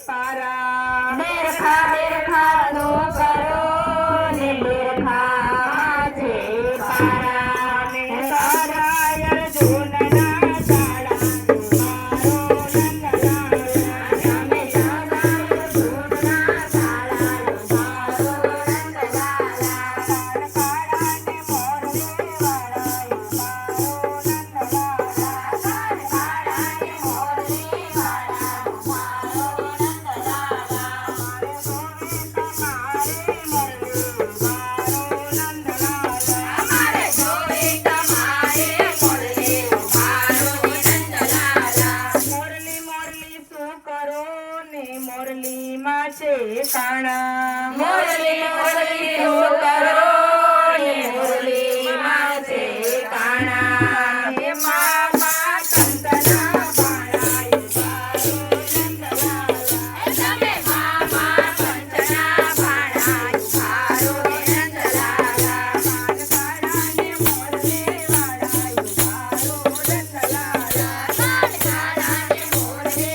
પારા બેરખા બેરખા નો કરો ને બેરખા છે પારા ને તારા અર્જુન ના શાળા મારો નંદલાલા તમે શાળા અર્જુન ના શાળા મારો નંદલાલા કાળા ને મોરલે વાળા મારો નંદલાલા કાળા ને મોરલે મોરલી માં છે કાણા મોરલી મોરલી શું કરો ને મોરલી માં છે કાણા હે મામા કંતના ભાણા તમે મામા કંતના ભાણા મારો નંદલાલા કાળા ને મોરલે વાળા મારો નંદલાલા કાળા ને મોરલે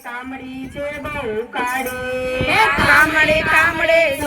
કામડી છે બહુ કાળી કામડે કામડે